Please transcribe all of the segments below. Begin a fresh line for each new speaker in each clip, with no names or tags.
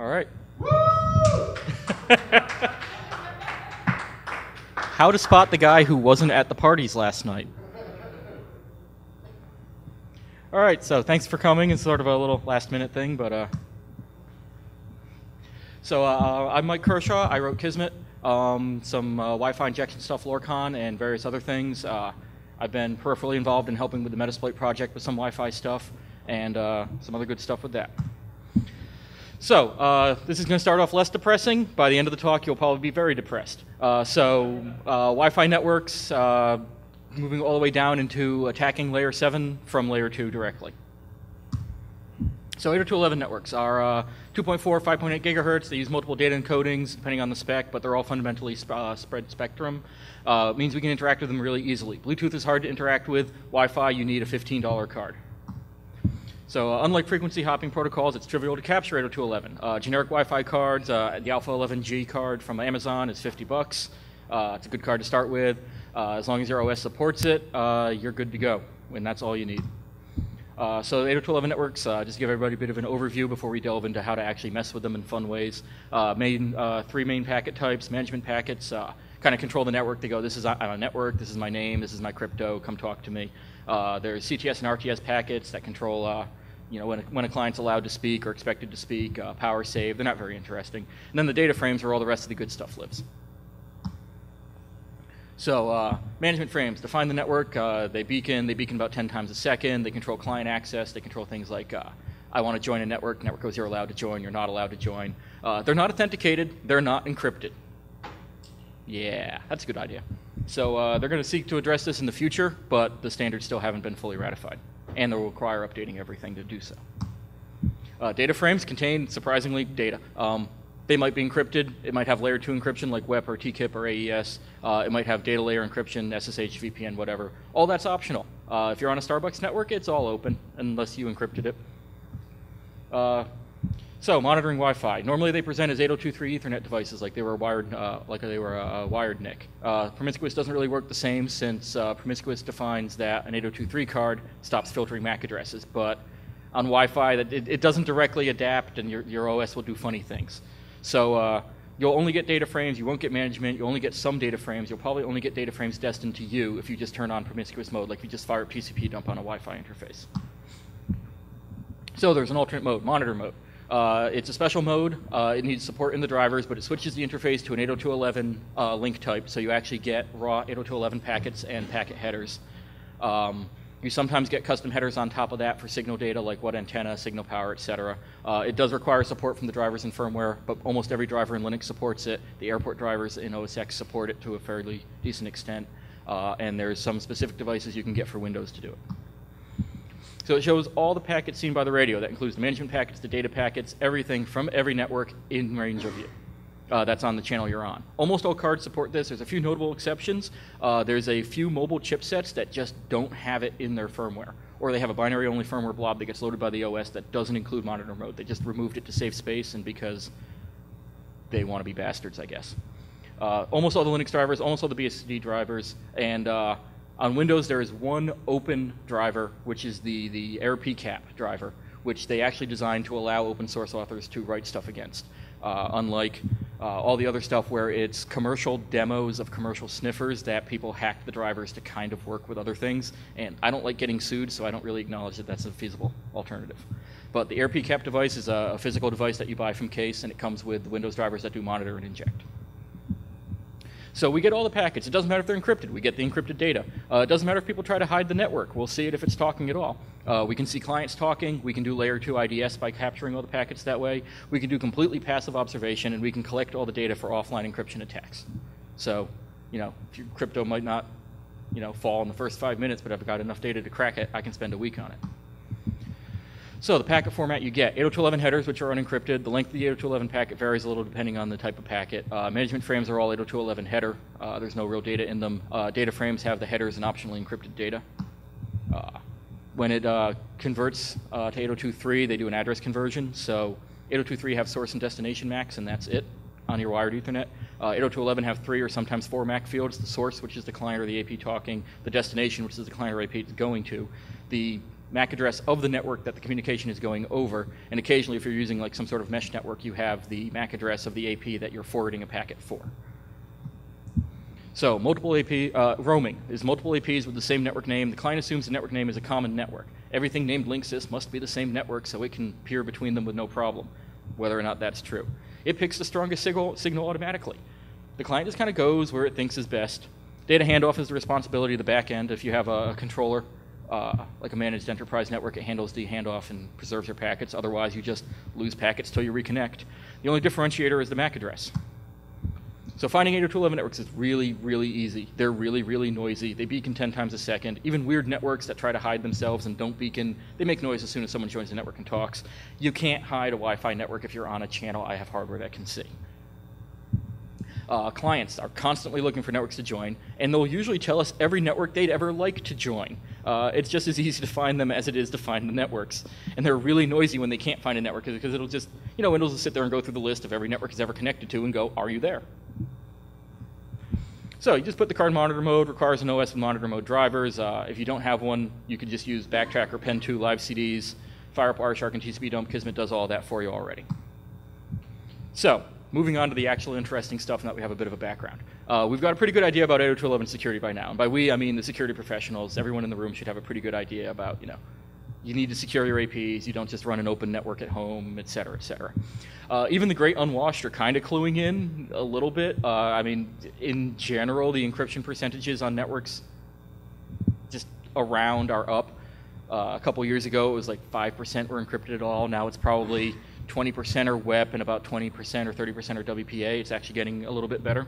All right. How to spot the guy who wasn't at the parties last night. All right, so thanks for coming. It's sort of a little last-minute thing, but I'm Mike Kershaw. I wrote Kismet, some Wi-Fi injection stuff, Lorcon, and various other things. I've been peripherally involved in helping with the Metasploit project with some Wi-Fi stuff and some other good stuff with that. So this is going to start off less depressing. By the end of the talk, you'll probably be very depressed. Wi-Fi networks, moving all the way down into attacking layer 7 from layer 2 directly. So 802.11 networks are 2.4, 5.8 gigahertz. They use multiple data encodings depending on the spec, but they're all fundamentally spread spectrum. It means we can interact with them really easily. Bluetooth is hard to interact with. Wi-Fi, you need a $15 card. So unlike frequency hopping protocols, it's trivial to capture 802.11. Generic Wi-Fi cards, the Alpha 11G card from Amazon is $50. It's a good card to start with. As long as your OS supports it, you're good to go, and that's all you need. So 802.11 networks, just to give everybody a bit of an overview before we delve into how to actually mess with them in fun ways. Three main packet types, management packets, kind of control the network. They go, this is I'm a network, this is my name, this is my crypto, come talk to me. There's CTS and RTS packets that control when a client's allowed to speak or expected to speak, power save. They're not very interesting. And then the data frames where all the rest of the good stuff lives. So management frames define the network. They beacon about 10 times a second. They control client access. They control things like I want to join a network. Network goes, you're allowed to join, you're not allowed to join. They're not authenticated. They're not encrypted. Yeah, that's a good idea. So they're going to seek to address this in the future, but the standards still haven't been fully ratified. And they'll require updating everything to do so. Data frames contain, surprisingly, data. They might be encrypted. It might have layer 2 encryption like WEP or TKIP or AES. It might have data layer encryption, SSH, VPN, whatever. All that's optional. If you're on a Starbucks network, it's all open unless you encrypted it. So monitoring Wi-Fi. Normally they present as 802.3 Ethernet devices like they were wired, wired NIC. Promiscuous doesn't really work the same since Promiscuous defines that an 802.3 card stops filtering MAC addresses. But on Wi-Fi, it doesn't directly adapt, and your OS will do funny things. So you'll only get data frames. You won't get management. You'll only get some data frames. You'll probably only get data frames destined to you if you just turn on promiscuous mode, like if you just fire a TCP dump on a Wi-Fi interface. So there's an alternate mode, monitor mode. It's a special mode. It needs support in the drivers, but it switches the interface to an 802.11 link type, so you actually get raw 802.11 packets and packet headers. You sometimes get custom headers on top of that for signal data, like what antenna, signal power, etc. It does require support from the drivers and firmware, but almost every driver in Linux supports it. The airport drivers in OS X support it to a fairly decent extent, and there's some specific devices you can get for Windows to do it. So it shows all the packets seen by the radio. That includes the management packets, the data packets, everything from every network in range of view. That's on the channel you're on. Almost all cards support this. There's a few notable exceptions. There's a few mobile chipsets that just don't have it in their firmware, or they have a binary-only firmware blob that gets loaded by the OS that doesn't include monitor mode. They just removed it to save space and because they want to be bastards, I guess. Almost all the Linux drivers, almost all the BSD drivers, and on Windows there is one open driver, which is the AirPCAP driver, which they actually designed to allow open source authors to write stuff against. Unlike all the other stuff where it's commercial demos of commercial sniffers that people hack the drivers to kind of work with other things. And I don't like getting sued, so I don't really acknowledge that that's a feasible alternative. But the AirPCAP device is a physical device that you buy from Case, and it comes with the Windows drivers that do monitor and inject. So we get all the packets. It doesn't matter if they're encrypted. We get the encrypted data. It doesn't matter if people try to hide the network. We'll see it if it's talking at all. We can see clients talking. We can do layer 2 IDS by capturing all the packets that way. We can do completely passive observation, and we can collect all the data for offline encryption attacks. So, if your crypto might not, fall in the first 5 minutes, but I've got enough data to crack it, I can spend a week on it. So the packet format you get, 802.11 headers, which are unencrypted. The length of the 802.11 packet varies a little depending on the type of packet. Management frames are all 802.11 header. There's no real data in them. Data frames have the headers and optionally encrypted data. When it converts to 802.3, they do an address conversion. So 802.3 have source and destination MACs, and that's it on your wired Ethernet. 802.11 have 3 or sometimes 4 MAC fields, the source, which is the client or the AP talking, the destination, which is the client or AP it's going to. The MAC address of the network that the communication is going over, and occasionally if you're using like some sort of mesh network, you have the MAC address of the AP that you're forwarding a packet for. So multiple AP, roaming is multiple APs with the same network name. The client assumes the network name is a common network. Everything named Linksys must be the same network so it can peer between them with no problem, whether or not that's true. It picks the strongest signal automatically. The client just kind of goes where it thinks is best. Data handoff is the responsibility of the back end. If you have a controller, like a managed enterprise network, it handles the handoff and preserves your packets. Otherwise, you just lose packets till you reconnect. The only differentiator is the MAC address. So finding 802.11 networks is really, really easy. They're really, really noisy. They beacon 10 times a second. Even weird networks that try to hide themselves and don't beacon, they make noise as soon as someone joins the network and talks. You can't hide a Wi-Fi network if you're on a channel I have hardware that can see. Clients are constantly looking for networks to join, and they'll usually tell us every network they'd ever like to join. It's just as easy to find them as it is to find the networks. And they're really noisy when they can't find a network because it'll just, Windows will sit there and go through the list of every network it's ever connected to and go, are you there? So you just put the card monitor mode, requires an OS with monitor mode drivers. If you don't have one, you could just use Backtrack or Pen2 live CDs, fire up Wireshark and TCP dump. Kismet does all that for you already. So moving on to the actual interesting stuff, now that we have a bit of a background. We've got a pretty good idea about 802.11 security by now. And by we, I mean the security professionals. Everyone in the room should have a pretty good idea about, you need to secure your APs. You don't just run an open network at home, et cetera, et cetera. Even the great unwashed are kind of cluing in a little bit. I mean, in general, the encryption percentages on networks just around are up. A couple years ago, it was like 5% were encrypted at all. Now it's probably 20% are WEP and about 20% or 30% are WPA. It's actually getting a little bit better.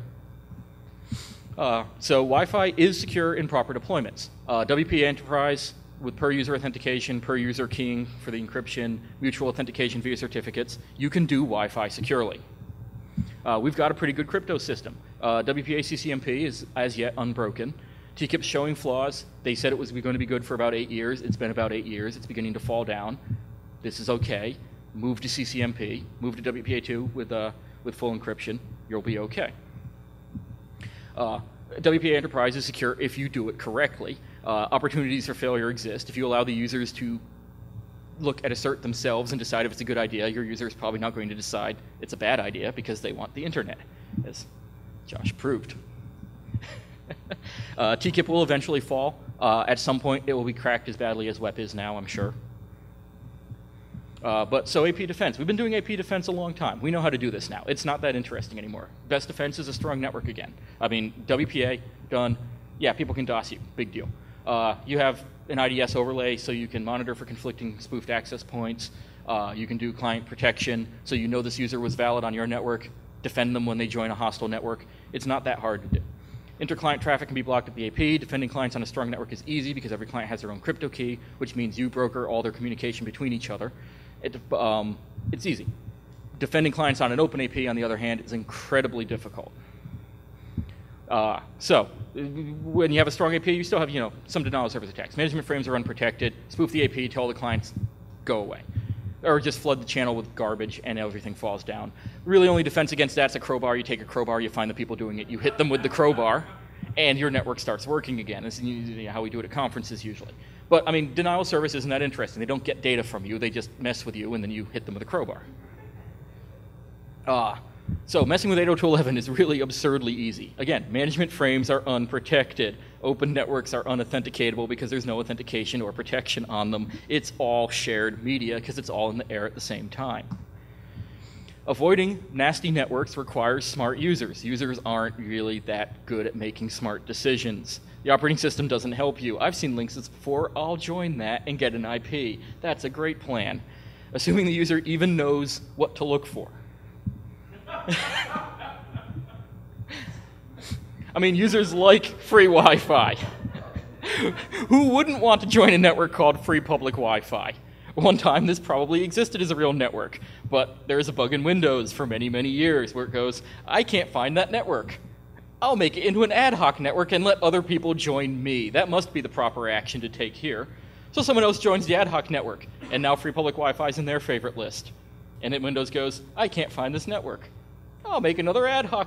So Wi-Fi is secure in proper deployments. WPA Enterprise with per-user authentication, per-user keying for the encryption, mutual authentication via certificates, you can do Wi-Fi securely. We've got a pretty good crypto system. WPA CCMP is as yet unbroken. TKIP's showing flaws. They said it was going to be good for about 8 years. It's been about 8 years. It's beginning to fall down. This is okay. Move to CCMP. Move to WPA2 with full encryption. You'll be okay. WPA Enterprise is secure if you do it correctly. Opportunities for failure exist. If you allow the users to look at assert themselves and decide if it's a good idea, your user is probably not going to decide it's a bad idea because they want the internet, as Josh proved. TKIP will eventually fall. At some point, it will be cracked as badly as WEP is now, I'm sure. So AP defense. We've been doing AP defense a long time. We know how to do this now. It's not that interesting anymore. Best defense is a strong network again. I mean, WPA, done. Yeah, people can DOS you. Big deal. You have an IDS overlay so you can monitor for conflicting spoofed access points. You can do client protection so you know this user was valid on your network. Defend them when they join a hostile network. It's not that hard to do. Inter-client traffic can be blocked at the AP. Defending clients on a strong network is easy because every client has their own crypto key, which means you broker all their communication between each other. It's easy. Defending clients on an open AP, on the other hand, is incredibly difficult. So when you have a strong AP, you still have some denial of service attacks. Management frames are unprotected. Spoof the AP, tell the clients go away. Or just flood the channel with garbage and everything falls down. Really only defense against that's a crowbar. You take a crowbar, you find the people doing it, you hit them with the crowbar, and your network starts working again. This is how we do it at conferences usually. But I mean, denial of service isn't that interesting. They don't get data from you. They just mess with you, and then you hit them with a crowbar. So messing with 802.11 is really absurdly easy. Again, management frames are unprotected. Open networks are unauthenticatable because there's no authentication or protection on them. It's all shared media because it's all in the air at the same time. Avoiding nasty networks requires smart users. Users aren't really that good at making smart decisions. The operating system doesn't help you. I've seen Linksys before. I'll join that and get an IP. That's a great plan, assuming the user even knows what to look for. I mean, users like free Wi-Fi. Who wouldn't want to join a network called free public Wi-Fi? One time this probably existed as a real network, but there's a bug in Windows for many, many years where it goes, I can't find that network. I'll make it into an ad hoc network and let other people join me. That must be the proper action to take here. So someone else joins the ad hoc network, and now free public Wi-Fi is in their favorite list. And then Windows goes, I can't find this network. I'll make another ad hoc